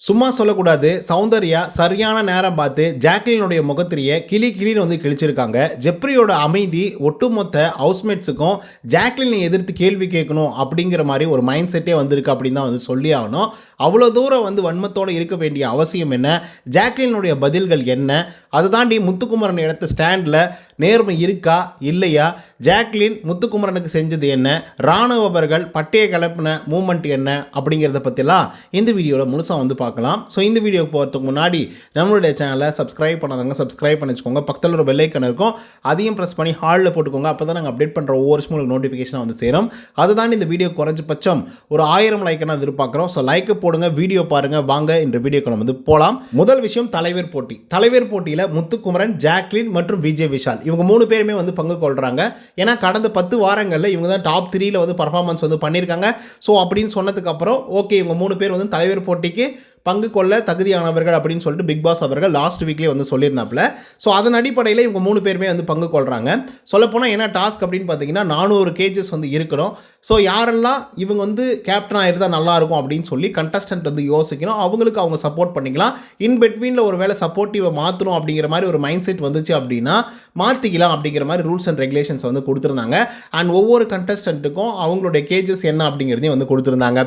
சும்மா சொல்லக்கூடாது. சௌந்தர்யா சரியான நேரம் பார்த்து ஜாக்லினுடைய முகத்திரிய கிளின்னு வந்து கிழிச்சிருக்காங்க. ஜெப்ரியோட அமைதி ஒட்டுமொத்த ஹவுஸ்மேட்ஸுக்கும் ஜாக்லினை எதிர்த்து கேள்வி கேட்கணும் அப்படிங்கிற மாதிரி ஒரு மைண்ட் செட்டே வந்திருக்கு அப்படின்னு தான் வந்து சொல்லி ஆகணும். அவ்வளோ தூரம் வந்து வன்மத்தோடு இருக்க வேண்டிய அவசியம் என்ன? ஜாக்லினுடைய பதில்கள் என்ன? அதை தாண்டி முத்துக்குமரன் எடுத்த ஸ்டாண்டில் நேர்மை இருக்கா இல்லையா? ஜாக்லின் முத்துக்குமரனுக்கு செஞ்சது என்ன? ராணுவர்கள் பட்டையை கிளப்பின மூமெண்ட் என்ன அப்படிங்கிறத பற்றிலாம் இந்த வீடியோவில் முழுசாக வந்து பார்க்கலாம். ஸோ இந்த வீடியோக்கு போகிறதுக்கு முன்னாடி நம்மளுடைய சேனலை சப்ஸ்கிரைப் பண்ணாதவங்க சப்ஸ்கிரைப் பண்ணி வச்சுக்கோங்க. பக்கத்தில் ஒரு பெல் ஐக்கன் இருக்கும், அதையும் ப்ரெஸ் பண்ணி ஹாலில் போட்டுக்கோங்க. அப்போ தான் நாங்கள் அப்டேட் பண்ணுற ஒவ்வொரு உங்களுக்கு நோட்டிஃபிகேஷனாக வந்து சேரும். அதை தாண்டி இந்த வீடியோ குறைஞ்சபட்சம் ஒரு 1000 லைக்கை எதிர்பார்க்குறோம். ஸோ லைக்கை போடுங்க, வீடியோ பாருங்கள். வாங்க இந்த வீடியோக்கு நம்ம வந்து போகலாம். முதல் விஷயம் தலைவர் போட்டி. தலைவர் போட்டியில் முத்துக்குமரன், ஜாக்லின் மற்றும் விஜய் விஷால் இவங்க 3 பேருமே வந்து பங்கு கொள்கிறாங்க. ஏன்னா கடந்த 10 வாரங்களில் இவங்க தான் டாப் 3ல வந்து பர்ஃபார்மன்ஸ் வந்து பண்ணியிருக்காங்க. ஸோ அப்படின்னு சொன்னதுக்கு அப்புறம் ஓகே இவங்க 3 பேர் வந்து தலைவர் போட்டிக்கு பங்கு கொள்ள தகுதியானவர்கள் அப்படின்னு சொல்லிட்டு பிக் பாஸ் அவர்கள் லாஸ்ட் வீக்லேயே வந்து சொல்லியிருந்தாப்புல. ஸோ அதன் அடிப்படையில் இவங்க 3 பேருமே வந்து பங்கு கொள்கிறாங்க. சொல்லப்போனால் என்ன டாஸ்க் அப்படின்னு பார்த்தீங்கன்னா 400 கேஜஸ் வந்து இருக்கணும். ஸோ யாரெல்லாம் இவங்க வந்து கேப்டனாக இருந்தால் நல்லாயிருக்கும் அப்படின்னு சொல்லி கண்டஸ்டன்ட் வந்து யோசிக்கணும். அவங்களுக்கு அவங்க சப்போர்ட் பண்ணிக்கலாம். இன் பிட்வீனில் ஒரு வேளை சப்போர்ட்டிவை மாற்றணும் அப்படிங்கிற மாதிரி ஒரு மைண்ட் செட் வந்துச்சு அப்படின்னா மாற்றிக்கலாம் அப்படிங்கிற மாதிரி ரூல்ஸ் அண்ட் ரெகுலேஷன்ஸ் வந்து கொடுத்துருந்தாங்க. அண்ட் ஒவ்வொரு கண்டஸ்டன்ட்டுக்கும் அவங்களுடைய கேஜஸ் என்ன அப்படிங்கிறதையும் வந்து கொடுத்துருந்தாங்க.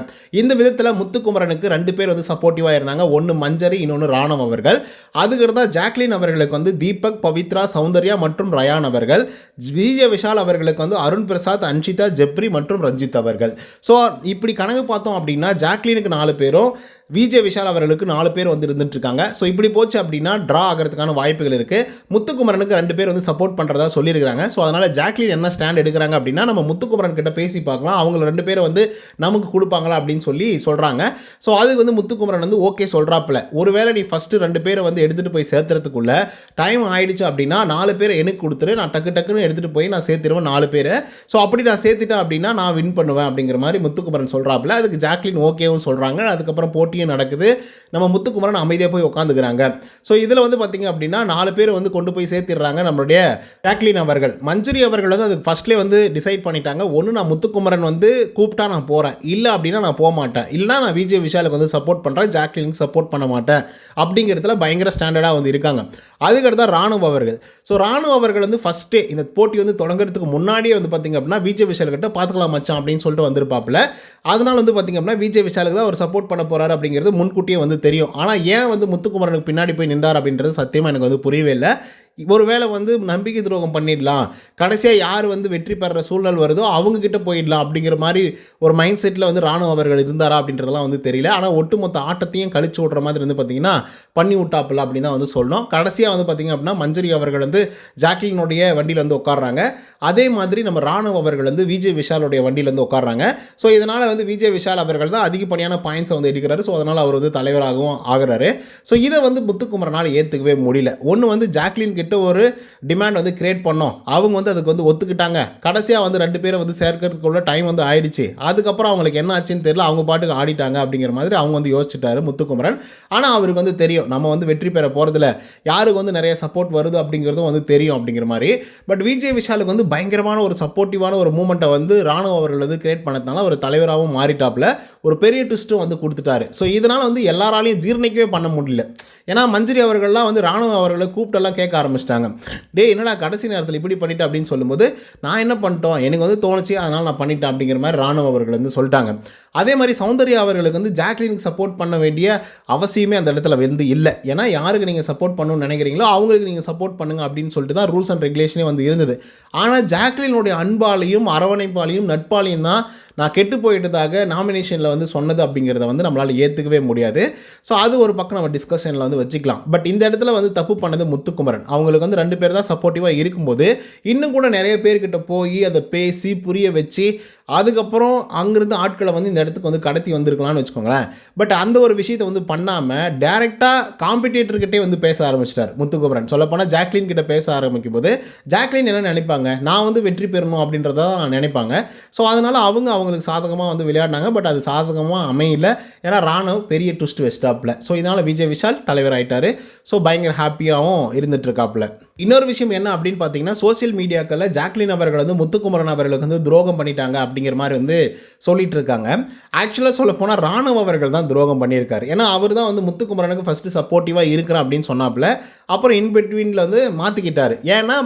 இந்த விதத்தில் முத்துக்குமரனுக்கு 2 பேர் வந்து சப்போர்ட்டிவ் இருந்தாங்க. ஒன்று மஞ்சரி, இன்னொன்று ராணவ் அவர்கள். அதுக்கடுத்தா ஜாக்லின் அவர்களுக்கு வந்து தீபக், பவித்ரா, சௌந்தர்யா மற்றும் ரயான் அவர்கள். விஜய் விஷால் அவர்களுக்கு வந்து அருண் பிரசாத், அன்ஷிதா, ஜெப்ரி மற்றும் ரஞ்சித் அவர்கள். ஸோ இப்படி கணக்கு பார்த்தோம் அப்படின்னா ஜாக்லினுக்கு 4 பேரும், விஜய் விஷால் அவர்களுக்கு 4 பேர் வந்து இருந்துட்டு இருக்காங்க. ஸோ இப்படி போச்சு அப்படின்னா ட்ரா ஆகிறதுக்கான வாய்ப்புகள் இருக்குது. முத்துக்குமரனுக்கு 2 பேர் வந்து சப்போர்ட் பண்ணுறதா சொல்லியிருக்காங்க. ஸோ அதனால் ஜாக்லின் என்ன ஸ்டாண்ட் எடுக்கிறாங்க அப்படின்னா நம்ம முத்துக்குமரன் கிட்ட பேசி பார்க்கலாம், அவங்க 2 பேரை வந்து நமக்கு கொடுப்பாங்களா அப்படின்னு சொல்லி சொல்கிறாங்க. ஸோ அதுக்கு வந்து முத்துக்குமரன் வந்து ஓகே சொல்கிறாப்புல. ஒருவேளை நீ ஃபஸ்ட்டு 2 பேரை வந்து எடுத்துகிட்டு போய் சேர்த்துறதுக்குள்ள டைம் ஆயிடுச்சு அப்படின்னா 4 பேரை எனக்கு கொடுத்துரு, நான் டக்குன்னு எடுத்துகிட்டு போய் நான் சேர்த்துருவேன் 4 பேரை. ஸோ அப்படி நான் சேர்த்துட்டேன் அப்படின்னா நான் வின் பண்ணுவேன் அப்படிங்கிற மாதிரி முத்துக்குமரன் சொல்கிறாப்புல. அதுக்கு ஜாக்லின் ஓகேவும் சொல்கிறாங்க. அதுக்கப்புறம் போட்டியும் நடக்குது. நம்ம முத்துக்குமரன் அமைதியாக போய் உட்காந்துக்கிறாங்க. ஸோ இதில் வந்து பார்த்தீங்க அப்படின்னா 4 பேர் வந்து கொண்டு போய் சேர்த்திடுறாங்க நம்மளுடைய ஜாக்லின் அவர்கள். மஞ்சரி அவர்கள் வந்து அதுக்கு ஃபஸ்ட்லேயே வந்து டிசைட் பண்ணிட்டாங்க. ஒன்று நான் முத்துக்குமரன் வந்து கூப்பிட்டா நான் போகிறேன், இல்லை அப்படின்னா நான் போக மாட்டேன், இல்லைனா நான் விஜய் விஷாலுக்கு வந்து சப்போர்ட் பண்ணுறேன், ஜாக்லினுக்கு சப்போர்ட் பண்ண மாட்டேன் அப்படிங்கிறதுல பயங்கர ஸ்டாண்டர்டாக வந்து இருக்காங்க. அதுக்கடுத்து ராணுவ அவர்கள். ஸோ ராணுவ அவர்கள் வந்து ஃபஸ்ட்டே இந்த போட்டி வந்து தொடங்குறதுக்கு முன்னாடியே வந்து பார்த்திங்க அப்படின்னா விஜய் விஷால்கிட்ட பார்த்துக்கலாம் மச்சான் அப்படின்னு சொல்லிட்டு வந்திருப்பாப்புல. அதனால் வந்து பார்த்திங்க அப்படின்னா விஜய் விஷாலுக்கு தான் அவர் சப்போர்ட் பண்ண போகிறாரு அப்படிங்கிறது முன்கூட்டியே வந்து தெரியும். ஆனால் ஏன் வந்து முத்துக்குமரனுக்கு பின்னாடி போய் நின்றார் அப்படின்றது சத்தியமாக எனக்கு வந்து புரியவே இல்லை. ஒருவேளை வந்து நம்பிக்கை துரோகம் பண்ணிடலாம், கடைசியாக யார் வந்து வெற்றி பெற சூழ்நிலை வருதோ அவங்கக்கிட்ட போயிடலாம் அப்படிங்கிற மாதிரி ஒரு மைண்ட் செட்டில் வந்து ராணுவ அவர்கள் இருந்தாரா அப்படின்றதெல்லாம் வந்து தெரியல. ஆனால் ஒட்டுமொத்த ஆட்டத்தையும் கழிச்சு விட்ற மாதிரி வந்து பார்த்திங்கன்னா பண்ணி விட்டாப்பில்ல அப்படின்னு தான் வந்து சொல்லணும். கடைசியாக வந்து பார்த்திங்க அப்படின்னா மஞ்சரி அவர்கள் வந்து ஜாக்லினுடைய வண்டியில் வந்து உட்காடுறாங்க. அதே மாதிரி நம்ம ராணுவ அவர்கள் வந்து விஜய் விஷாலுடைய வண்டியில் வந்து உட்காடுறாங்க. ஸோ இதனால் வந்து விஜய் விஷால் அவர்கள் தான் அதிகப்படியான பாயிண்ட்ஸை வந்து எடுக்கிறாரு. ஸோ அதனால் அவர் வந்து தலைவராகவும் ஆகிறாரு. ஸோ இதை வந்து முத்துக்குமரனால் ஏற்றுக்கவே முடியல. ஒன்று வந்து ஜாக்லின் கிட்ட ஒரு டிமாண்ட் வந்து கிரியேட் பண்ணோம், அவங்க வந்து அதுக்கு வந்து ஒத்துக்கிட்டாங்க. கடைசியாக வந்து 2 பேரை வந்து சேர்க்கறதுக்குள்ள டைம் வந்து ஆயிடுச்சு. அதுக்கப்புறம் அவங்களுக்கு என்ன ஆச்சுன்னு தெரியல, அவங்க பாட்டுக்கு ஆடிட்டாங்க அப்படிங்கிற மாதிரி அவங்க வந்து யோசிச்சுட்டாரு முத்துக்குமரன். ஆனால் அவருக்கு வந்து தெரியும் நம்ம வந்து வெற்றி பெற போகிறதில்ல, யாருக்கு வந்து நிறைய சப்போர்ட் வருது அப்படிங்கிறதும் வந்து தெரியும் அப்படிங்கிற மாதிரி. பட் விஜய் விஷாலுக்கு வந்து பயங்கரமான ஒரு சப்போர்ட்டிவான ஒரு மூமெண்ட்டை வந்து ராணுவ அவர்கள் வந்து கிரியேட் பண்ணதுனால ஒரு தலைவராகவும் மாறிட்டாப்புல. ஒரு பெரிய ட்விஸ்ட்டும் வந்து கொடுத்துட்டாரு. ஸோ இதனால் வந்து எல்லாராலையும் ஜீர்ணிக்கவே பண்ண முடியல. ஏன்னா மஞ்சரி அவர்கள்லாம் வந்து ராணுவ அவர்களை கூப்பிட்டெல்லாம் கேட்க ஆரம்பிச்சிட்டாங்க. டே என்னடா கடைசி நேரத்தில் இப்படி பண்ணிட்டேன் அப்படின்னு சொல்லும்போது நான் என்ன பண்ணிட்டோம், எனக்கு வந்து தோணுச்சு அதனால் நான் பண்ணிட்டேன் அப்படிங்கிற மாதிரி ராணுவ அவர்கள் வந்து சொல்லிட்டாங்க. அதே மாதிரி சௌந்தர்யா அவர்களுக்கு வந்து ஜாக்லினுக்கு சப்போர்ட் பண்ண வேண்டிய அவசியமே அந்த இடத்துல வந்து இல்லை. ஏன்னா யாருக்கு நீங்கள் சப்போர்ட் பண்ணணும்னு நினைக்கிறீங்களோ அவங்களுக்கு நீங்கள் சப்போர்ட் பண்ணுங்க அப்படின்னு சொல்லிட்டு தான் ரூல்ஸ் அண்ட் ரெகுலேஷனே வந்து இருந்தது. ஆனால் ஜாக்லினுடைய அன்பாலையும் அரவணைப்பாலையும் நட்பாலையும் தான் நான் கெட்டு போயிட்டதாக நாமினேஷனில் வந்து சொன்னது அப்படிங்கிறத வந்து நம்மளால் ஏற்றுக்கவே முடியாது. ஸோ அது ஒரு பக்கம் நம்ம டிஸ்கஷனில் வந்து வச்சுக்கலாம். பட் இந்த இடத்துல வந்து தப்பு பண்ணது முத்துக்குமரன். அவங்களுக்கு வந்து 2 பேர் தான் சப்போர்ட்டிவாக இருக்கும்போது இன்னும் கூட நிறைய பேர்கிட்ட போய் அதை பேசி புரிய வச்சு அதுக்கப்புறம் அங்கேருந்து ஆட்களை வந்து இந்த இடத்துக்கு வந்து கடத்தி வந்திருக்கலாம்னு வச்சுக்கோங்களேன். பட் அந்த ஒரு விஷயத்தை வந்து பண்ணாமல் டேரெக்டாக காம்படிட்டர்கிட்டே வந்து பேச ஆரம்பிச்சிட்டார் முத்துக்குமரன். சொல்லப்போனால் ஜாக்லின் கிட்ட பேச ஆரம்பிக்கும் போது ஜாக்லின் என்ன நினைப்பாங்க, நான் வந்து வெற்றி பெறணும் அப்படின்றதான் நினைப்பாங்க. ஸோ அதனால் அவங்களுக்கு சாதகமாக வந்து விளையாடினாங்க. பட் அது சாதகமாக அமையல. ஏன்னா ராணுவ பெரிய ட்விஸ்ட் வச்சிட்டாப்புல. ஸோ இதனால் விஜய் விஷால் தலைவர் ஆகிட்டார். ஸோ பயங்கர ஹாப்பியாகவும் இருந்துகிட்ருக்காப்புல. இன்னொரு விஷயம் என்ன அப்படின்னு பார்த்தீங்கன்னா, சோசியல் மீடியாக்களில் ஜாக்லின் அவர்கள் வந்து முத்துக்குமரன் அவர்களுக்கு வந்து துரோகம் பண்ணிட்டாங்க அப்படிங்கிற மாதிரி வந்து சொல்லிட்டு இருக்காங்க. ஆக்சுவலாக சொல்லப்போனால் ராணுவ அவர்கள் தான் துரோகம் பண்ணியிருக்காரு. ஏன்னா அவர் தான் வந்து முத்துக்குமரனுக்கு ஃபஸ்ட்டு சப்போர்ட்டிவாக இருக்கிறேன் அப்படின்னு சொன்னாப்புல, அப்புறம் இன்பிட்வீனில் வந்து மாற்றிக்கிட்டார். ஏன்னா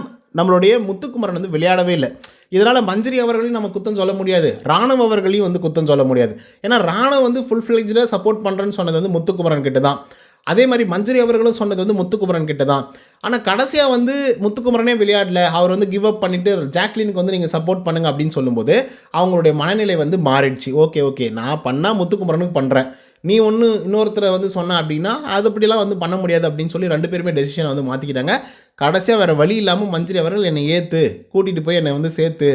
நம்மளுடைய முத்துக்குமரன் வந்து விளையாடவே இல்லை. இதனால் மஞ்சரி அவர்களையும் நம்ம குத்தம் சொல்ல முடியாது, ராணுவ அவர்களையும் வந்து குத்தம் சொல்ல முடியாது. ஏன்னா ராணுவ வந்து ஃபுல் ஃப்ளெஜ்டாக சப்போர்ட் பண்ணுறேன்னு சொன்னது வந்து முத்துக்குமரன் கிட்ட தான். அதே மாதிரி மஞ்சரி அவர்களும் சொன்னது வந்து முத்துக்குமரன் கிட்ட தான். ஆனால் கடைசியாக வந்து முத்துக்குமரனே விளையாடல, அவர் வந்து கிவ் அப் பண்ணிவிட்டு ஜாக்லினுக்கு வந்து நீங்கள் சப்போர்ட் பண்ணுங்கள் அப்படின்னு சொல்லும்போது அவங்களுடைய மனநிலை வந்து மாறிடுச்சு. ஓகே நான் பண்ணால் முத்துக்குமரனுக்கு பண்ணுறேன், நீ ஒன்று இன்னொருத்தரை வந்து சொன்ன அப்படின்னா அது அப்படிலாம் வந்து பண்ண முடியாது அப்படின்னு சொல்லி 2 பேருமே டெசிஷனை வந்து மாற்றிக்கிட்டாங்க. கடைசியாக வேறு வழி இல்லாமல் மஞ்சரி அவர்கள் என்னை ஏற்று கூட்டிகிட்டு போய் என்னை வந்து சேர்த்து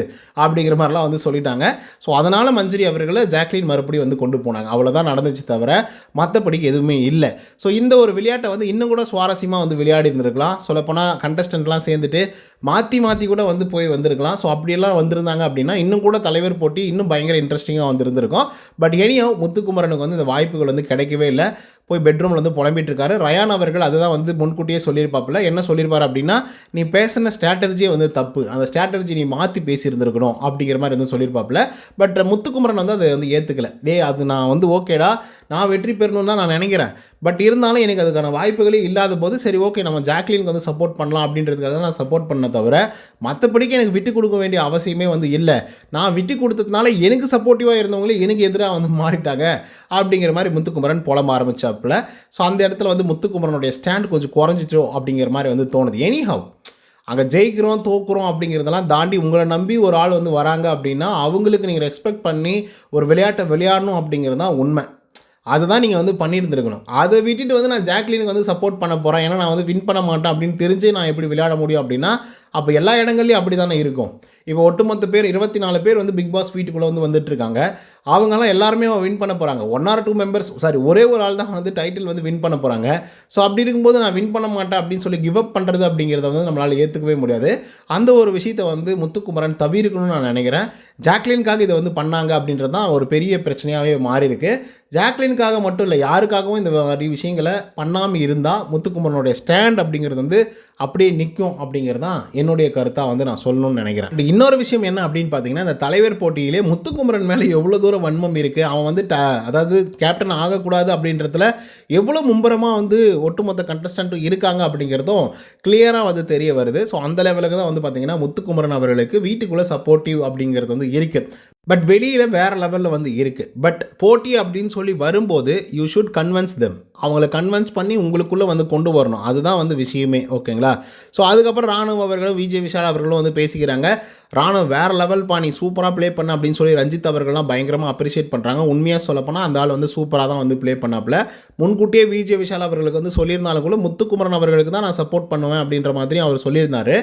அப்படிங்கிற மாதிரிலாம் வந்து சொல்லிட்டாங்க. ஸோ அதனால் மஞ்சரி அவர்களை ஜாக்லின் மறுபடியும் வந்து கொண்டு போனாங்க. அவ்வளோதான் நடந்துச்சு தவிர மற்றபடிக்கு எதுவுமே இல்லை. ஸோ இந்த ஒரு விளையாட்டை வந்து இன்னும் கூட சுவாரஸ்யமாக வந்து விளையாடி இருந்திருக்கலாம். சொல்லப்போனால் கண்டஸ்டன்ட்லாம் சேர்ந்துட்டு மாற்றி கூட வந்து போய் வந்திருக்கலாம். ஸோ அப்படியெல்லாம் வந்திருந்தாங்க அப்படின்னா இன்னும் கூட தலைவர் போட்டி இன்னும் பயங்கர இன்ட்ரெஸ்டிங்காக வந்துருந்துருக்கும். பட் எனியோ முத்துக்குமரனுக்கு வந்து இந்த வாய்ப்புகள் வந்து கிடைக்கவே இல்லை. போய் பெட்ரூமில் வந்து புலம்பிட்டு இருக்காரு. ரயான் அவர்கள் அதுதான் வந்து முன்கூட்டியே சொல்லியிருப்பாப்புல. என்ன சொல்லியிருப்பார் அப்படின்னா, நீ பேசின ஸ்ட்ராட்டஜியே வந்து தப்பு, அந்த ஸ்ட்ராட்டஜி நீ மாற்றி பேசியிருந்துருக்கணும் அப்படிங்கிற மாதிரி வந்து சொல்லியிருப்பாப்புல. பட் முத்துக்குமரன் வந்து அதை வந்து ஏற்றுக்கல. அது நான் வந்து ஓகேடா, நான் வெற்றி பெறணும்னு தான் நான் நினைக்கிறேன், பட் இருந்தாலும் எனக்கு அதுக்கான வாய்ப்புகளே இல்லாத போது சரி ஓகே நம்ம ஜாக்லினுக்கு வந்து சப்போர்ட் பண்ணலாம் அப்படின்றதுக்காக நான் சப்போர்ட் பண்ண தவிர மற்றபடிக்கு எனக்கு விட்டு கொடுக்க வேண்டிய அவசியமே வந்து இல்லை. நான் விட்டு கொடுத்ததுனால எனக்கு சப்போர்ட்டிவாக இருந்தவங்களே எனக்கு எதிராக வந்து மாறிட்டாங்க அப்படிங்கிற மாதிரி முத்துக்குமரன் புலம்ப ஆரம்பிச்சாப்புல. ஸோ அந்த இடத்துல வந்து முத்துக்குமரனுடைய ஸ்டாண்ட் கொஞ்சம் குறைஞ்சிச்சோ அப்படிங்கிற மாதிரி வந்து தோணுது. எனிஹவ் அங்கே ஜெயிக்கிறோம் தோக்குறோம் அப்படிங்கிறதெல்லாம் தாண்டி உங்களை நம்பி ஒரு ஆள் வந்து வராங்க அப்படின்னா அவங்களுக்கு நீங்கள் ரெஸ்பெக்ட் பண்ணி ஒரு விளையாட்டை விளையாடணும் அப்படிங்கிறது தான் உண்மை. அதுதான் நீங்கள் வந்து பண்ணியிருந்துருக்கணும். அதை விட்டுட்டு வந்து நான் ஜாக்லினுக்கு வந்து சப்போர்ட் பண்ண போகிறேன், ஏன்னா நான் வந்து வின் பண்ண மாட்டேன் அப்படின்னு தெரிஞ்சு நான் எப்படி விளையாட முடியும் அப்படின்னா அப்போ எல்லா இடங்கள்லையும் அப்படி தானே இருக்கும். இப்போ ஒட்டுமொத்த பேர் 24 பேர் வந்து பிக் பாஸ் வீட்டுக்குள்ளே வந்து வந்துட்டுருக்காங்க. அவங்கெல்லாம் எல்லாருமே வின் பண்ண போகிறாங்க. 1 or 2 மெம்பர்ஸ் ஒரே ஒரு ஆள் தான் வந்து டைட்டில் வந்து வின் பண்ண போகிறாங்க. ஸோ அப்படி இருக்கும்போது நான் வின் பண்ண மாட்டேன் அப்படின்னு சொல்லி கிவ் அப் பண்ணுறது அப்படிங்கிறத வந்து நம்மளால் ஏற்றுக்கவே முடியாது. அந்த ஒரு விஷயத்தை வந்து முத்துக்குமரன் தவிர்க்கணும்னு நான் நினைக்கிறேன். ஜாக்லினுக்காக இதை வந்து பண்ணாங்க அப்படின்றது தான் ஒரு பெரிய பிரச்சனையாகவே மாறி இருக்கு. ஜாக்லினுக்காக மட்டும் இல்லை, யாருக்காகவும் இந்த மாதிரி விஷயங்களை பண்ணாமல் இருந்தால் முத்துக்குமரனுடைய ஸ்டாண்ட் அப்படிங்கிறது வந்து அப்படியே நிற்கும் அப்படிங்கிறது தான் என்னுடைய கருத்தாக வந்து நான் சொல்லணும்னு நினைக்கிறேன். இன்னொரு விஷயம் என்ன அப்படின்னு பார்த்தீங்கன்னா, இந்த தலைவர் போட்டியிலே முத்துக்குமரன் மேலே எவ்வளோ தூரம் வன்மம் இருக்குது, அவன் வந்து அதாவது கேப்டன் ஆகக்கூடாது அப்படின்றதுல எவ்வளோ மும்பரமாக வந்து ஒட்டுமொத்த கண்டஸ்டண்ட்டும் இருக்காங்க அப்படிங்கிறதும் கிளியராக வந்து தெரிய வருது. ஸோ அந்த லெவலுக்கு தான் வந்து பார்த்தீங்கன்னா முத்துக்குமரன் அவர்களுக்கு வீட்டுக்குள்ளே சப்போர்ட்டிவ் அப்படிங்கிறது வந்து இருக்குது. பட் வெளியில் வேறு லெவலில் வந்து இருக்குது. பட் போட்டி அப்படின்னு சொல்லி வரும்போது யூ ஷுட் கன்வின்ஸ் தெம். அவங்கள கன்வின்ஸ் பண்ணி உங்களுக்குள்ளே வந்து கொண்டு வரணும். அதுதான் வந்து விஷயமே. ஓகேங்களா? ஸோ அதுக்கப்புறம் ராணுவ அவர்களும் விஜய் விஷால் அவர்களும் வந்து பேசிக்கிறாங்க. ராணுவ வேறு லெவல் நீ சூப்பராக ப்ளே பண்ண அப்படின்னு சொல்லி ரஞ்சித் அவர்கள்லாம் பயங்கரமாக அப்ரிஷியேட் பண்ணுறாங்க. உண்மையாக சொல்லப்போனால் அந்த ஆள் வந்து சூப்பராக தான் வந்து ப்ளே பண்ணாப்புல. முன்கூட்டியே விஜய் விஷால் அவர்களுக்கு வந்து சொல்லியிருந்தாலும் கூட முத்துக்குமரன் அவர்களுக்கு தான் நான் சப்போர்ட் பண்ணுவேன் அப்படின்ற மாதிரி அவர் சொல்லியிருந்தார்.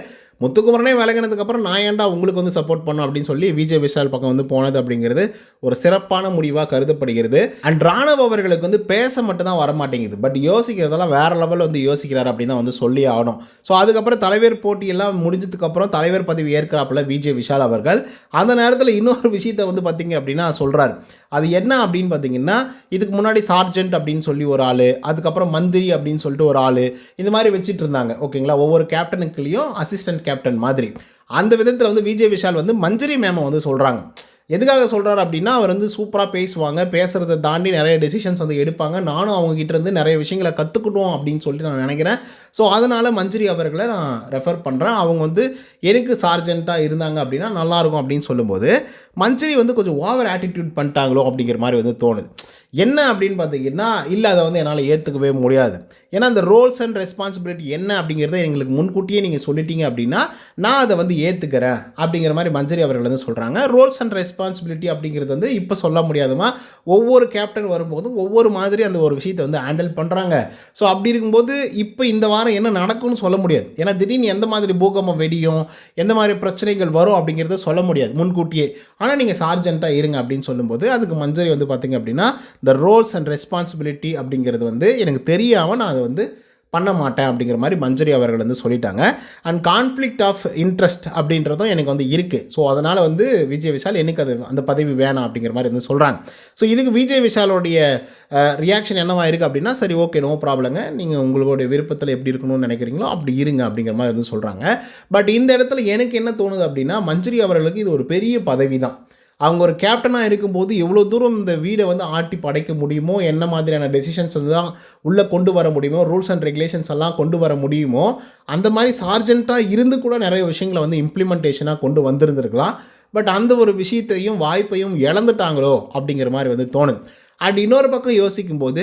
முத்துக்குமரனே விலகினதுக்கப்புறம் நான் ஏன்டா உங்களுக்கு வந்து சப்போர்ட் பண்ணோம் அப்படின்னு சொல்லி விஜய் விஷால் பக்கம் வந்து போனது அப்படிங்கிறது ஒரு சிறப்பான முடிவாக கருதப்படுகிறது. அண்ட் ராணுவ அவர்களுக்கு வந்து பேச மட்டும் தான் வரமாட்டேங்குது, பட் யோசிக்கிறதெல்லாம் வேறு லெவலில் வந்து யோசிக்கிறார் அப்படின்னு தான் வந்து சொல்லி ஆகணும். ஸோ அதுக்கப்புறம் தலைவர் போட்டியெல்லாம் முடிஞ்சதுக்கப்புறம் தலைவர் பதவி ஏற்கிறாப்புல விஜய் விஷால் அவர்கள். அந்த நேரத்தில் இன்னொரு விஷயத்தை வந்து பார்த்திங்க அப்படின்னா சொல்கிறார். அது என்ன அப்படின்னு பார்த்தீங்கன்னா, இதுக்கு முன்னாடி சார்ஜென்ட் அப்படின்னு சொல்லி ஒரு ஆள், அதுக்கப்புறம் மந்திரி அப்படின்னு சொல்லிட்டு ஒரு ஆள், இந்த மாதிரி வச்சுட்டு இருந்தாங்க. ஓகேங்களா? ஒவ்வொரு கேப்டனுக்குள்ளேயும் அசிஸ்டன்ட் கேப்டன் மாதிரி. அந்த விதத்தில் வந்து விஜய் விஷால் வந்து மஞ்சரி மேமை வந்து சொல்கிறாங்க. எதுக்காக சொல்கிறார் அப்படின்னா, அவர் வந்து சூப்பராக பேசுவாங்க, பேசுகிறத தாண்டி நிறைய டெசிஷன்ஸ் வந்து எடுப்பாங்க, நானும் அவங்ககிட்ட இருந்து நிறைய விஷயங்களை கற்றுக்கிட்டோம் அப்படின்னு சொல்லிட்டு நான் நினைக்கிறேன். ஸோ அதனால் மஞ்சரி அவர்களை நான் ரெஃபர் பண்ணுறேன். அவங்க வந்து எனக்கு சார்ஜெண்ட்டாக இருந்தாங்க அப்படின்னா நல்லாயிருக்கும் அப்படின்னு சொல்லும்போது மஞ்சரி வந்து கொஞ்சம் ஓவர் ஆட்டிடியூட் பண்ணிட்டாங்களோ அப்படிங்கிற மாதிரி வந்து தோணுது. என்ன அப்படின்னு பார்த்தீங்கன்னா, இல்லை அதை வந்து என்னால் ஏற்றுக்கவே முடியாது. ஏன்னா அந்த ரோல்ஸ் அண்ட் ரெஸ்பான்சிபிலிட்டி என்ன அப்படிங்கிறத எங்களுக்கு முன்கூட்டியே நீங்கள் சொல்லிட்டீங்க அப்படின்னா நான் அதை வந்து ஏற்றுக்கிறேன் அப்படிங்கிற மாதிரி மஞ்சரி அவர்கள் வந்து சொல்கிறாங்க. ரோல்ஸ் அண்ட் ரெஸ்பான்சிபிலிட்டி அப்படிங்கிறது வந்து இப்போ சொல்ல முடியாதுமா, ஒவ்வொரு கேப்டன் வரும்போதும் ஒவ்வொரு மாதிரி அந்த ஒரு விஷயத்தை வந்து ஹேண்டில் பண்ணுறாங்க. ஸோ அப்படி இருக்கும்போது இப்போ இந்த வாரம் என்ன நடக்கும்னு சொல்ல முடியாது. ஏன்னா திடீர்னு எந்த மாதிரி பூகம்பம் வெடியும், எந்த மாதிரி பிரச்சனைகள் வரும் அப்படிங்கிறத சொல்ல முடியாது முன்கூட்டியே. ஆனால் நீங்கள் சார்ஜெண்ட்டாக இருங்க அப்படின்னு சொல்லும்போது அதுக்கு மஞ்சரி வந்து பார்த்திங்க அப்படின்னா இந்த ரோல்ஸ் அண்ட் ரெஸ்பான்சிபிலிட்டி அப்படிங்கிறது வந்து எனக்கு தெரியாமல் நான் அதை வந்து பண்ண மாட்டேன் அப்படிங்கிற மாதிரி மஞ்சரி அவர்கள் வந்து சொல்லிட்டாங்க. அண்ட் கான்ஃப்ளிக்ட் ஆஃப் இன்ட்ரெஸ்ட் அப்படின்றதும் எனக்கு வந்து இருக்குது. ஸோ அதனால் வந்து விஜய் விஷால் எனக்கு அந்த பதவி வேணாம் அப்படிங்கிற மாதிரி வந்து சொல்கிறாங்க. ஸோ இதுக்கு விஜய் விஷாலோடைய ரியாக்ஷன் என்னவா இருக்குது அப்படின்னா, சரி ஓகே நோ ப்ராப்ளங்க, நீங்கள் உங்களுடைய விருப்பத்தில் எப்படி இருக்கணும்னு நினைக்கிறீங்களோ அப்படி இருங்க அப்படிங்கிற மாதிரி வந்து சொல்கிறாங்க. பட் இந்த இடத்துல எனக்கு என்ன தோணுது அப்படின்னா, மஞ்சரி அவர்களுக்கு இது ஒரு பெரிய பதவி தான். அவங்க ஒரு கேப்டனாக இருக்கும்போது எவ்வளோ தூரம் இந்த வீடை வந்து ஆட்டி படைக்க முடியுமோ, என்ன மாதிரியான டெசிஷன்ஸ் தான் உள்ளே கொண்டு வர முடியுமோ, ரூல்ஸ் அண்ட் ரெகுலேஷன்ஸ் எல்லாம் கொண்டு வர முடியுமோ, அந்த மாதிரி சார்ஜெண்ட்டாக இருந்து கூட நிறைய விஷயங்களை வந்து இம்ப்ளிமெண்டேஷனாக கொண்டு வந்திருந்துருக்கலாம். பட் அந்த ஒரு விஷயத்தையும் வாய்ப்பையும் இழந்துட்டாங்களோ அப்படிங்கிற மாதிரி வந்து தோணுது. அண்ட் இன்னொரு பக்கம் யோசிக்கும்போது,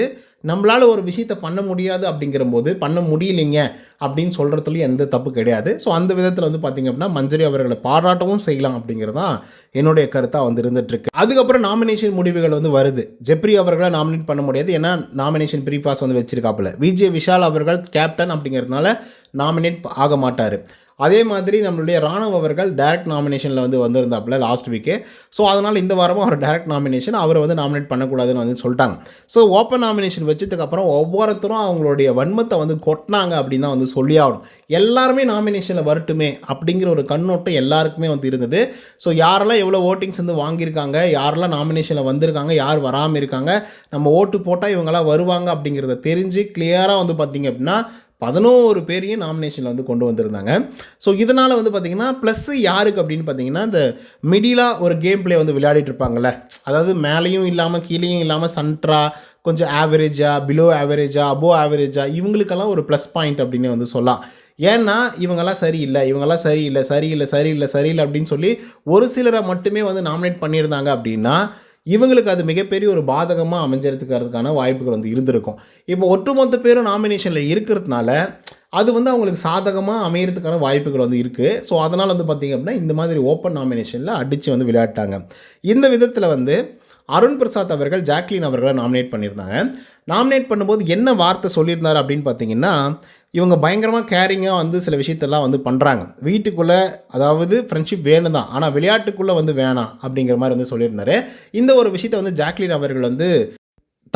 நம்மளால் ஒரு விஷயத்தை பண்ண முடியாது அப்படிங்கிறபோது பண்ண முடியலைங்க அப்படின்னு சொல்கிறதுலையும் எந்த தப்பு கிடையாது. ஸோ அந்த விதத்தில் வந்து பார்த்திங்க அப்படின்னா மஞ்சரி அவர்களை பாராட்டவும் செய்யலாம் அப்படிங்கிறது தான் என்னுடைய கருத்தாக வந்து இருந்துகிட்ருக்கு. அதுக்கப்புறம் நாமினேஷன் முடிவுகள் வந்து வருது. ஜெப்ரி அவர்களை நாமினேட் பண்ண முடியாது, ஏன்னா நாமினேஷன் ப்ரீ பாஸ் வந்து வச்சிருக்காப்புல. விஜய் விஷால் அவர்கள் கேப்டன் அப்படிங்கிறதுனால நாமினேட் ஆக மாட்டார். அதே மாதிரி நம்மளுடைய ராணுவ அவர்கள் டைரக்ட் நாமினேஷனில் வந்து வந்திருந்தாப்புல லாஸ்ட் வீக்கு. ஸோ அதனால் இந்த வாரமும் அவர் டைரக்ட் நாமினேஷன் அவரை வந்து நாமினேட் பண்ணக்கூடாதுன்னு வந்து சொல்லிட்டாங்க. ஸோ ஓப்பன் நாமினேஷன் வச்சதுக்கப்புறம் ஒவ்வொருத்தரும் அவங்களுடைய வன்மத்தை வந்து கொட்டினாங்க அப்படின்னு தான் வந்து சொல்லி ஆகணும். எல்லாருமே நாமினேஷனில் வரட்டுமே அப்படிங்கிற ஒரு கண்ணோட்டம் எல்லாருக்குமே வந்து இருந்தது. ஸோ யாரெல்லாம் எவ்வளோ ஓட்டிங்ஸ் வந்து வாங்கியிருக்காங்க, யாரெல்லாம் நாமினேஷனில் வந்திருக்காங்க, யார் வராமல் இருக்காங்க, நம்ம ஓட்டு போட்டால் இவங்கெல்லாம் வருவாங்க அப்படிங்கிறத தெரிஞ்சு கிளியராக வந்து பார்த்திங்க அப்படின்னா 11 பேரையும் நாமினேஷனில் வந்து கொண்டு வந்திருந்தாங்க. ஸோ இதனால் வந்து பார்த்திங்கன்னா ப்ளஸ்ஸு யாருக்கு அப்படின்னு பார்த்தீங்கன்னா, இந்த மிடிலாக ஒரு கேம் பிளே வந்து விளையாடிட்டு இருப்பாங்கள்ல, அதாவது மேலேயும் இல்லாமல் கீழேயும் இல்லாமல் சென்ட்ரா கொஞ்சம் ஆவரேஜாக, பிலோ ஆவரேஜாக, அபோவ் ஆவரேஜாக, இவங்களுக்கெல்லாம் ஒரு ப்ளஸ் பாயிண்ட் அப்படின்னு வந்து சொல்லலாம். ஏன்னா இவங்கெல்லாம் சரியில்லை, இவங்கெல்லாம் சரியில்லை சரியில்லை சரியில்லை சரியில்லை அப்படின்னு சொல்லி ஒரு சிலரை மட்டுமே வந்து நாமினேட் பண்ணியிருந்தாங்க அப்படின்னா இவங்களுக்கு அது மிகப்பெரிய ஒரு பாதகமாக அமைஞ்சிருக்கிறதுக்கான வாய்ப்புகள் வந்து இருந்திருக்கும். இப்போ ஒட்டுமொத்த பேரும் நாமினேஷனில் இருக்கிறதுனால அது வந்து அவங்களுக்கு சாதகமாக அமையறதுக்கான வாய்ப்புகள் வந்து இருக்குது. ஸோ அதனால் வந்து பார்த்திங்க அப்படின்னா இந்த மாதிரி ஓப்பன் நாமினேஷனில் அடித்து வந்து விளையாட்டாங்க. இந்த விதத்தில் வந்து அருண் பிரசாத் அவர்கள் ஜாக்லின் அவர்களை நாமினேட் பண்ணியிருந்தாங்க. நாமினேட் பண்ணும்போது என்ன வார்த்தை சொல்லியிருந்தார் அப்படின்னு பார்த்தீங்கன்னா, இவங்க பயங்கரமாக கேரிங்காக வந்து சில விஷயத்தெல்லாம் வந்து பண்ணுறாங்க. வீட்டுக்குள்ளே அதாவது ஃப்ரெண்ட்ஷிப் வேணும் தான், ஆனால் விளையாட்டுக்குள்ளே வந்து வேணாம் அப்படிங்கிற மாதிரி வந்து சொல்லியிருந்தார். இந்த ஒரு விஷயத்தை வந்து ஜாக்லின் அவர்கள் வந்து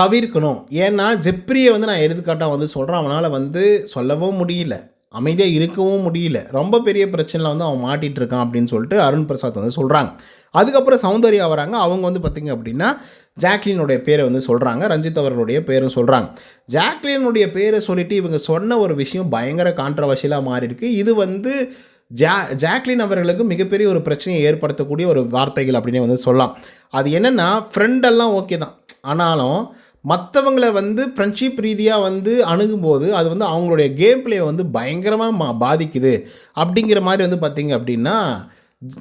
தவிர்க்கணும். ஏன்னா ஜெப்ரியை வந்து நான் எடுத்துக்காட்டாக வந்து சொல்கிறேன், அவனால் வந்து சொல்லவும் முடியல, அமைதியாக இருக்கவும் முடியல, ரொம்ப பெரிய பிரச்சனையில் வந்து அவன் மாட்டிகிட்டு இருக்கான் அப்படின்னு சொல்லிட்டு அருண் பிரசாத் வந்து சொல்கிறாங்க. அதுக்கப்புறம் சௌந்தர்யா வராங்க. அவங்க வந்து பார்த்திங்க அப்படின்னா ஜாக்லினுடைய பேரை வந்து சொல்கிறாங்க, ரஞ்சித் அவர்களுடைய பேரும் சொல்கிறாங்க. ஜாக்லினுடைய பேரை சொல்லிவிட்டு இவங்க சொன்ன ஒரு விஷயம் பயங்கர கான்ட்ரவர்ஷியலாக மாறி இருக்கு. இது வந்து ஜாக்லின் அவர்களுக்கு மிகப்பெரிய ஒரு பிரச்சனையை ஏற்படுத்தக்கூடிய ஒரு வார்த்தைகள் அப்படின்னே வந்து சொல்லலாம். அது என்னென்னா, ஃப்ரெண்டெல்லாம் ஓகே தான், ஆனாலும் மற்றவங்களை வந்து ஃப்ரெண்ட்ஷிப் ரீதியாக வந்து அணுகும்போது அது வந்து அவங்களுடைய கேம் பிளே வந்து பயங்கரமாக பாதிக்குது அப்படிங்கிற மாதிரி வந்து பார்த்திங்க அப்படின்னா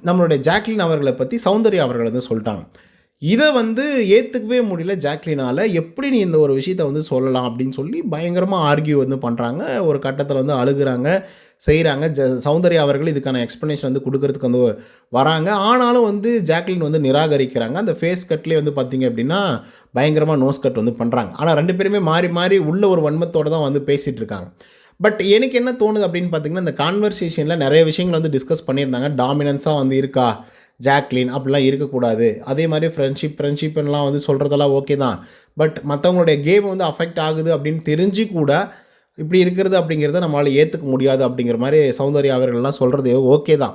நம்மளுடைய ஜாக்லின் அவர்களை பற்றி சௌந்தர்யா அவர்கள் வந்து சொல்லிட்டாங்க. இதை வந்து ஏற்றுக்கவே முடியல ஜாக்லினால். எப்படி நீ இந்த ஒரு விஷயத்தை வந்து சொல்லலாம் அப்படின்னு சொல்லி பயங்கரமாக ஆர்கியூ வந்து பண்ணுறாங்க. ஒரு கட்டத்தில் வந்து அழுகுறாங்க, செய்கிறாங்க. சௌந்தர்யா அவர்கள் இதுக்கான எக்ஸ்ப்ளனேஷன் வந்து கொடுக்கறதுக்கு வந்து வராங்க. ஆனாலும் வந்து ஜாக்லின் வந்து நிராகரிக்கிறாங்க. அந்த ஃபேஸ் கட்லேயே வந்து பார்த்திங்க அப்படின்னா பயங்கரமாக நோஸ் கட் வந்து பண்ணுறாங்க. ஆனால் 2 பேருமே மாறி மாறி உள்ள ஒரு வன்மத்தோடு தான் வந்து பேசிகிட்டு இருக்காங்க. பட் எனக்கு என்ன தோணுது அப்படின்னு பார்த்திங்கன்னா, இந்த கான்வர்சேஷனில் நிறைய விஷயங்கள் வந்து டிஸ்கஸ் பண்ணியிருந்தாங்க. டாமினன்ஸாக வந்து இருக்கா ஜாக்லின், அப்படிலாம் இருக்கக்கூடாது. அதே மாதிரி ஃப்ரெண்ட்ஷிப்லாம் வந்து சொல்கிறதெல்லாம் ஓகே தான், பட் மற்றவங்களுடைய கேம் வந்து அஃபெக்ட் ஆகுது அப்படின்னு தெரிஞ்சு கூட இப்படி இருக்கிறது அப்படிங்கிறத நம்மளால் ஏற்றுக்க முடியாது அப்படிங்கிற மாதிரி சௌந்தர்யா அவர்கள்லாம் சொல்கிறது ஓகே தான்.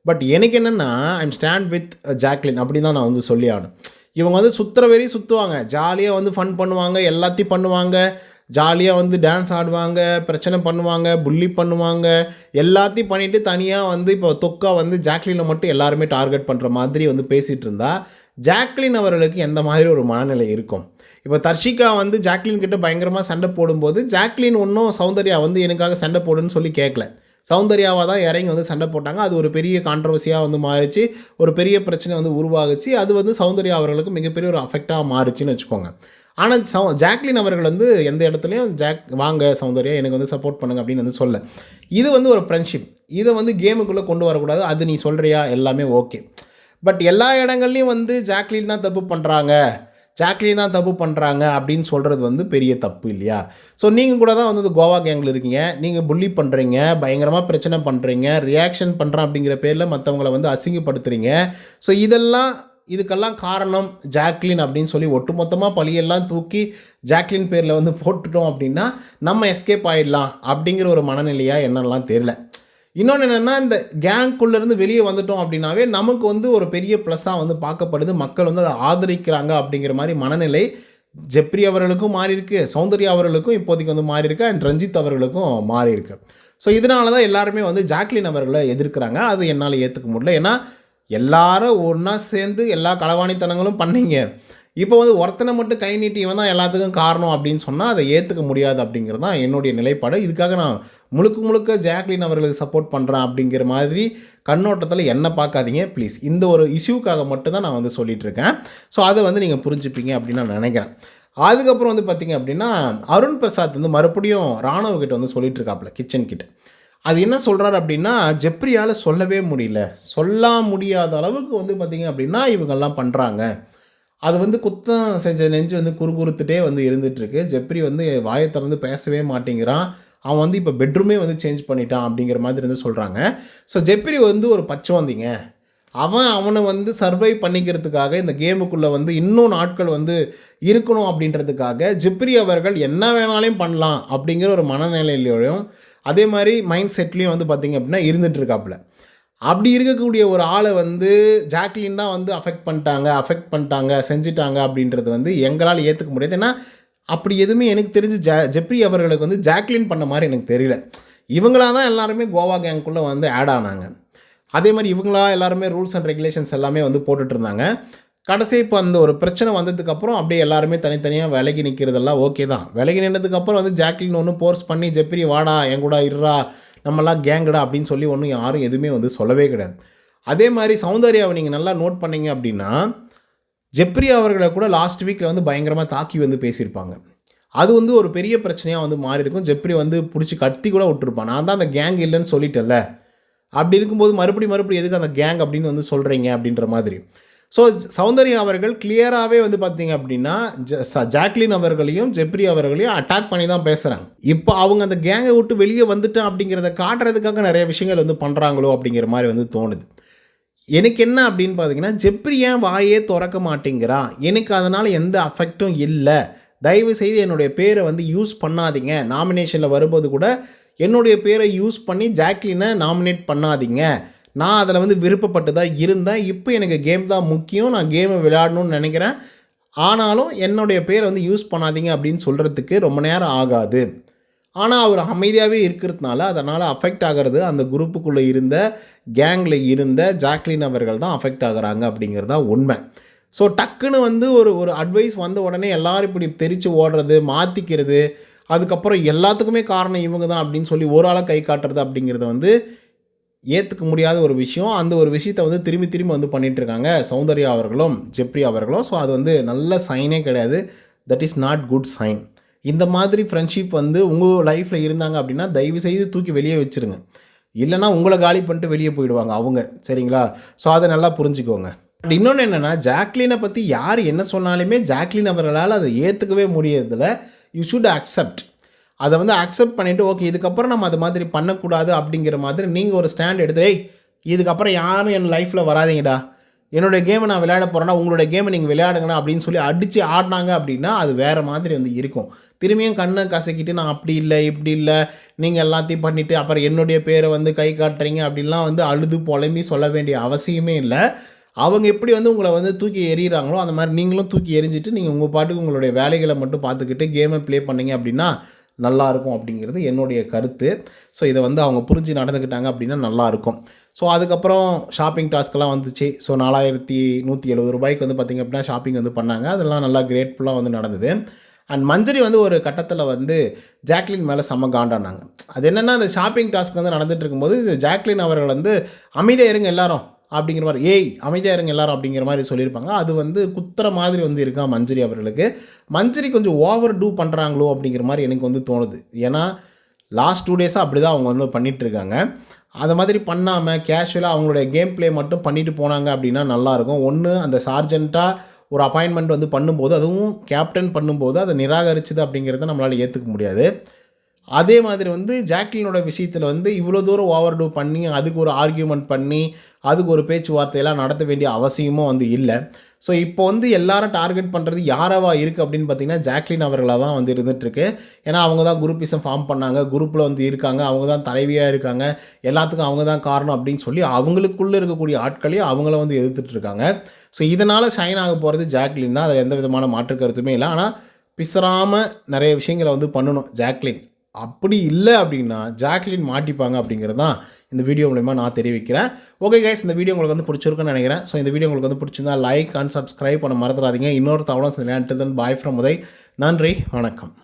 பட் எனக்கு என்னென்னா, ஐம் ஸ்டாண்ட் வித் ஜாக்லின் அப்படின்னு தான் நான் வந்து சொல்லி ஆகணும். இவங்க வந்து சுற்றுற வெறி சுற்றுவாங்க, ஜாலியாக வந்து ஃபன் பண்ணுவாங்க, எல்லாத்தையும் பண்ணுவாங்க, ஜாலியாக வந்து டான்ஸ் ஆடுவாங்க, பிரச்சனை பண்ணுவாங்க, புள்ளி பண்ணுவாங்க, எல்லாத்தையும் பண்ணிவிட்டு தனியாக வந்து இப்போ தொக்கா வந்து ஜாக்லினை மட்டும் எல்லாருமே டார்கெட் பண்ணுற மாதிரி வந்து பேசிகிட்டு இருந்தால் ஜாக்லின் அவர்களுக்கு எந்த மாதிரி ஒரு மனநிலை இருக்கும்? இப்போ தர்ஷிகா வந்து ஜாக்லின் கிட்ட பயங்கரமாக சண்டை போடும்போது ஜாக்லின் ஒன்றும் சௌந்தர்யா வந்து எனக்காக சண்டை போடுன்னு சொல்லி கேட்கல, சௌந்தர்யாவாக தான் இறங்கி வந்து சண்டை போட்டாங்க. அது ஒரு பெரிய கான்ட்ரவர்சியாக வந்து மாறிச்சு, ஒரு பெரிய பிரச்சனை வந்து உருவாகுச்சு. அது வந்து சௌந்தர்யா அவர்களுக்கு மிகப்பெரிய ஒரு அஃபெக்டாக மாறிச்சுன்னு வச்சுக்கோங்க. ஆனால் ஜாக்லின் அவர்கள் வந்து எந்த இடத்துலையும் வாங்க சௌந்தர்யா எனக்கு வந்து சப்போர்ட் பண்ணுங்க அப்படின்னு வந்து சொல்ல. இது வந்து ஒரு ஃப்ரெண்ட்ஷிப், இதை வந்து கேமுக்குள்ளே கொண்டு வரக்கூடாது. அது நீ சொல்கிறியா எல்லாமே ஓகே, பட் எல்லா இடங்கள்லையும் வந்து ஜாக்லின் தான் தப்பு பண்ணுறாங்க அப்படின்னு சொல்கிறது வந்து பெரிய தப்பு இல்லையா? ஸோ நீங்கள் கூட தான் வந்து கோவா கேங்கில் இருக்கீங்க, நீங்கள் புள்ளி பண்ணுறீங்க, பயங்கரமாக பிரச்சனை பண்ணுறீங்க, ரியாக்ஷன் பண்ணுறேன் அப்படிங்கிற பேரில் மற்றவங்களை வந்து அசிங்கப்படுத்துகிறீங்க. ஸோ இதெல்லாம் இதுக்கெல்லாம் காரணம் ஜாக்லின் அப்படின்னு சொல்லி ஒட்டுமொத்தமாக பழியெல்லாம் தூக்கி ஜாக்லின் பேரில் வந்து போட்டுட்டோம் அப்படின்னா நம்ம எஸ்கேப் ஆகிடலாம் அப்படிங்கிற ஒரு மனநிலையாக என்னெல்லாம் தெரியல. இன்னொன்று என்னென்னா, இந்த கேங்குள்ளேருந்து வெளியே வந்துட்டோம் அப்படின்னாவே நமக்கு வந்து ஒரு பெரிய ப்ளஸ்ஸாக வந்து பார்க்கப்படுது, மக்கள் வந்து அதை ஆதரிக்கிறாங்க அப்படிங்கிற மாதிரி மனநிலை ஜெப்ரி அவர்களுக்கும் மாறி இருக்கு, சௌந்தர்யா அவர்களுக்கும் இப்போதைக்கு வந்து மாறி இருக்கு, அண்ட் ரஞ்சித் அவர்களுக்கும் மாறி இருக்கு. ஸோ இதனால தான் எல்லாருமே வந்து ஜாக்லின் அவர்களை எதிர்க்கிறாங்க. அது என்னால் ஏற்றுக்க முடியல. ஏன்னா எல்லாரும் ஒன்றா சேர்ந்து எல்லா களவாணித்தனங்களும் பண்ணீங்க. இப்போ வந்து ஒருத்தனை மட்டும் கை நீட்டி இவன் தான் எல்லாத்துக்கும் காரணம் அப்படின்னு சொன்னால் அதை ஏற்றுக்க முடியாது அப்படிங்கிறது தான் என்னுடைய நிலைப்பாடு. இதுக்காக நான் முழுக்க ஜாக்லின் அவர்களுக்கு சப்போர்ட் பண்ணுறேன் அப்படிங்கிற மாதிரி கண்ணோட்டத்தில் என்ன பார்க்காதீங்க ப்ளீஸ். இந்த ஒரு இஷ்யூக்காக மட்டும்தான் நான் வந்து சொல்லிகிட்டு இருக்கேன். ஸோ அதை வந்து நீங்கள் புரிஞ்சுப்பீங்க அப்படின்னு நான் நினைக்கிறேன். அதுக்கப்புறம் வந்து பார்த்திங்க அப்படின்னா, அருண் பிரசாத் வந்து மறுபடியும் ராணுவ கிட்ட வந்து சொல்லிட்டு இருக்காப்புல, கிச்சன் கிட்ட. அது என்ன சொல்கிறார் அப்படின்னா, ஜெப்ரியால் சொல்லவே முடியல, சொல்ல முடியாத அளவுக்கு வந்து பார்த்திங்க அப்படின்னா இவங்கெல்லாம் பண்ணுறாங்க. அது வந்து குத்தம் செஞ்ச நெஞ்சு வந்து குறுகுறுத்துட்டே வந்து இருந்துகிட்ருக்கு. ஜெப்ரி வந்து வாயை திறந்து பேசவே மாட்டேங்கிறான். அவன் வந்து இப்போ பெட்ரூமே வந்து சேஞ்ச் பண்ணிட்டான் அப்படிங்கிற மாதிரி வந்து சொல்கிறாங்க. ஸோ ஜெப்ரி வந்து ஒரு பச்சோந்திங்க. அவனை வந்து சர்வை பண்ணிக்கிறதுக்காக இந்த கேமுக்குள்ளே வந்து இன்னும் நாட்கள் வந்து இருக்கணும் அப்படின்றதுக்காக ஜெப்ரி அவர்கள் என்ன வேணாலையும் பண்ணலாம் அப்படிங்கிற ஒரு மனநிலையிலையும் அதே மாதிரி மைண்ட் செட்லேயும் வந்து பார்த்திங்க அப்படின்னா இருந்துகிட்ருக்காப்புல. அப்படி இருக்கக்கூடிய ஒரு ஆளை வந்து ஜாக்லின் தான் வந்து அஃபெக்ட் பண்ணிட்டாங்க செஞ்சுட்டாங்க அப்படின்றது வந்து எங்களால் ஏற்றுக்க முடியாது. ஏன்னா அப்படி எதுவுமே எனக்கு தெரிஞ்சு ஜெப்ரி அவர்களுக்கு வந்து ஜாக்லின் பண்ண மாதிரி எனக்கு தெரியல. இவங்களாக தான் எல்லாருமே கோவா கேங்குள்ளே வந்து ஆட் ஆனாங்க. அதே மாதிரி இவங்களா எல்லாருமே ரூல்ஸ் அண்ட் ரெகுலேஷன்ஸ் எல்லாமே வந்து போட்டுட்டு இருந்தாங்க. கடைசி இப்போ அந்த ஒரு பிரச்சனை வந்ததுக்கப்புறம் அப்படியே எல்லாருமே தனித்தனியாக விலகி நிற்கிறதெல்லாம் ஓகே தான். விலகி நின்றதுக்கப்புறம் வந்து ஜாக்லின் ஒன்று ஃபோர்ஸ் பண்ணி ஜெப்ரி வாடா என் கூட இருறா நம்மளாம் கேங்குடா அப்படின்னு சொல்லி ஒன்றும் யாரும் எதுவுமே வந்து சொல்லவே கிடையாது. அதே மாதிரி சௌந்தர்யாவை நீங்கள் நல்லா நோட் பண்ணிங்க அப்படின்னா, ஜெப்ரி அவர்களை கூட லாஸ்ட் வீக்கில் வந்து பயங்கரமாக தாக்கி வந்து பேசியிருப்பாங்க. அது வந்து ஒரு பெரிய பிரச்சனையாக வந்து மாறி இருக்கும். ஜெப்ரி வந்து பிடிச்சி கத்தி கூட விட்டுருப்பான். நான் தான் அந்த கேங் இல்லைன்னு சொல்லிட்டேன்ல, அப்படி இருக்கும்போது மறுபடியும் எதுக்கு அந்த கேங் அப்படின்னு வந்து சொல்கிறீங்க அப்படின்ற மாதிரி. ஸோ சௌந்தர்யா அவர்கள் கிளியராகவே வந்து பார்த்தீங்க அப்படின்னா ஜாக்லின் அவர்களையும் ஜெப்ரி அவர்களையும் அட்டாக் பண்ணி தான் பேசுகிறாங்க. இப்போ அவங்க அந்த கேங்கை விட்டு வெளியே வந்துட்டேன் அப்படிங்கிறத காட்டுறதுக்காக நிறைய விஷயங்கள் வந்து பண்ணுறாங்களோ அப்படிங்கிற மாதிரி வந்து தோணுது. எனக்கு என்ன அப்படின்னு பார்த்தீங்கன்னா, ஜெப்ரி ஏன் வாயே திறக்க மாட்டேங்கிறான், எனக்கு அதனால் எந்த அஃபெக்டும் இல்லை, தயவு செய்து என்னுடைய பேரை வந்து யூஸ் பண்ணாதீங்க, நாமினேஷனில் வரும்போது கூட என்னுடைய பேரை யூஸ் பண்ணி ஜாக்லினை நாமினேட் பண்ணாதீங்க, நான் அதில் வந்து விருப்பப்பட்டு தான் இருந்தேன், இப்போ எனக்கு கேம் தான் முக்கியம், நான் கேமை விளையாடணும்னு நினைக்கிறேன், ஆனாலும் என்னுடைய பேரை வந்து யூஸ் பண்ணாதீங்க அப்படின்னு சொல்கிறதுக்கு ரொம்ப நேரம் ஆகாது. ஆனால் அவர் அமைதியாகவே இருக்கிறதுனால அதனால் அஃபெக்ட் ஆகிறது அந்த குரூப்புக்குள்ளே இருந்த கேங்கில் இருந்த ஜாக்லின் அவர்கள் தான் அஃபெக்ட் ஆகுறாங்க அப்படிங்கிறது தான் உண்மை. ஸோ டக்குன்னு வந்து ஒரு அட்வைஸ் வந்த உடனே எல்லோரும் இப்படி தெரித்து ஓடுறது, மாற்றிக்கிறது, அதுக்கப்புறம் எல்லாத்துக்குமே காரணம் இவங்க தான் அப்படின்னு சொல்லி ஒரு ஆளை கை காட்டுறது அப்படிங்கிறத வந்து ஏற்றுக்க முடியாத ஒரு விஷயம். அந்த ஒரு விஷயத்தை வந்து திரும்பி வந்து பண்ணிகிட்ருக்காங்க சௌந்தர்யா அவர்களும் ஜெப்ரி அவர்களும். ஸோ அது வந்து நல்ல சைனே கிடையாது. That is not good sign. இந்த மாதிரி ஃப்ரெண்ட்ஷிப் வந்து உங்கள் லைஃப்பில் இருந்தாங்க அப்படின்னா தயவுசெய்து தூக்கி வெளியே வச்சுருங்க. இல்லைனா உங்களை காலி பண்ணிட்டு வெளியே போயிடுவாங்க அவங்க, சரிங்களா? ஸோ அதை நல்லா புரிஞ்சுக்கோங்க. பட் இன்னொன்று என்னென்னா, ஜாக்லினை பற்றி யார் என்ன சொன்னாலுமே ஜாக்லின் அவர்களால் அதை ஏற்றுக்கவே முடியறதில்ல. You should accept. அதை வந்து அக்செப்ட் பண்ணிவிட்டு ஓகே இதுக்கப்புறம் நம்ம அது மாதிரி பண்ணக்கூடாது அப்படிங்கிற மாதிரி நீங்கள் ஒரு ஸ்டாண்ட் எடுத்து, இதுக்கப்புறம் யாரும் என் லைஃப்பில் வராதிங்கடா, என்னுடைய கேமை நான் விளையாட போகிறேன்னா உங்களுடைய கேமை நீங்கள் விளையாடுங்கண்ணா அப்படின்னு சொல்லி அடித்து ஆடினாங்க அப்படின்னா அது வேறு மாதிரி வந்து இருக்கும். திரும்பியும் கண்ணை கசக்கிட்டு நான் அப்படி இல்லை இப்படி இல்லை நீங்கள் எல்லாத்தையும் பண்ணிவிட்டு அப்புறம் என்னுடைய பேரை வந்து கை காட்டுறீங்க அப்படின்லாம் வந்து அழுது புலம்பி சொல்ல வேண்டிய அவசியமே இல்லை. அவங்க எப்படி வந்து உங்களை வந்து தூக்கி எறிகிறாங்களோ அந்த மாதிரி நீங்களும் தூக்கி எறிஞ்சிட்டு நீங்கள் உங்கள் பாட்டுக்கு உங்களுடைய வேலைகளை மட்டும் பார்த்துக்கிட்டு கேமை ப்ளே பண்ணிங்க அப்படின்னா நல்லாயிருக்கும் அப்படிங்கிறது என்னுடைய கருத்து. ஸோ இதை வந்து அவங்க புரிஞ்சு நடந்துக்கிட்டாங்க அப்படின்னா நல்லாயிருக்கும். ஸோ அதுக்கப்புறம் ஷாப்பிங் டாஸ்க்கெல்லாம் வந்துச்சு. ஸோ 4170 ரூபாய்க்கு வந்து பார்த்திங்க அப்படின்னா ஷாப்பிங் வந்து பண்ணாங்க. அதெல்லாம் நல்லா கிரேட்ஃபுல்லாக வந்து நடந்தது. அண்ட் மஞ்சரி வந்து ஒரு கட்டத்தில் வந்து ஜாக்லின் மேலே செம்ம காண்டானாங்க. அது என்னென்னா, அந்த ஷாப்பிங் டாஸ்க் வந்து நடந்துகிட்டு இருக்கும்போது ஜாக்லின் அவர்கள் வந்து அமைதியாக இருங்க எல்லாரும் அப்படிங்கிற மாதிரி, அமைதியாக இருங்க எல்லாரும் அப்படிங்கிற மாதிரி சொல்லியிருப்பாங்க. அது வந்து குத்துற மாதிரி வந்து இருக்கா மஞ்சரி அவர்களுக்கு. மஞ்சரி கொஞ்சம் ஓவர் டூ பண்ணுறாங்களோ அப்படிங்கிற மாதிரி எனக்கு வந்து தோணுது. ஏன்னா லாஸ்ட் 2 டேஸாக அப்படி தான் அவங்க வந்து பண்ணிகிட்ருக்காங்க. அது மாதிரி பண்ணாமல் கேஷுவலாக அவங்களுடைய கேம் ப்ளே மட்டும் பண்ணிட்டு போனாங்க அப்படின்னா நல்லாயிருக்கும். ஒன்று அந்த சார்ஜெண்ட்டாக ஒரு அப்பாயின்மெண்ட் வந்து பண்ணும்போது, அதுவும் கேப்டன் பண்ணும்போது அதை நிராகரிச்சுது அப்படிங்கிறத நம்மளால் ஏற்றுக்க முடியாது. அதே மாதிரி வந்து ஜாக்லினோட விஷயத்தில் வந்து இவ்வளோ தூரம் ஓவர் டூ பண்ணி அதுக்கு ஒரு ஆர்கியூமெண்ட் பண்ணி அதுக்கு ஒரு பேச்சுவார்த்தையெல்லாம் நடத்த வேண்டிய அவசியமும் வந்து இல்லை. ஸோ இப்போ வந்து எல்லாரும் டார்கெட் பண்ணுறது யாராவா இருக்குது அப்படின்னு பார்த்தீங்கன்னா ஜாக்லின் அவர்களாக தான் வந்து இருந்துகிட்ருக்கு. ஏன்னா அவங்க தான் குரூப்பிசம் ஃபார்ம் பண்ணாங்க, குரூப்பில் வந்து இருக்காங்க, அவங்க தான் தலைவியாக இருக்காங்க, எல்லாத்துக்கும் அவங்க தான் காரணம் அப்படின்னு சொல்லி அவங்களுக்குள்ளே இருக்கக்கூடிய ஆட்களையும் அவங்கள வந்து எதிர்த்துட்டு இருக்காங்க. ஸோ இதனால் ஷைன் ஆக போகிறது ஜாக்லின் தான், அதில் எந்த விதமான மாற்று கருத்துமே இல்லை. ஆனால் பிசறாமல் நிறைய விஷயங்களை வந்து பண்ணணும் ஜாக்லின். அப்படி இல்லை அப்படின்னா ஜாக்லின் மாட்டிப்பாங்க அப்படிங்கிறது தான் இந்த வீடியோ மூலமா நான் தெரிவிக்கிறேன். ஓகே கைஸ், இந்த வீடியோ உங்களுக்கு வந்து பிடிச்சிருக்குன்னு நினைக்கிறேன். ஸோ இந்த வீடியோ உங்களுக்கு வந்து பிடிச்சிருந்தா லைக் அண்ட் சப்ஸ்கிரைப் பண்ண மறந்துடாதீங்க. இன்னொரு தவணை பாய் ஃப்ரம் உதய். நன்றி, வணக்கம்.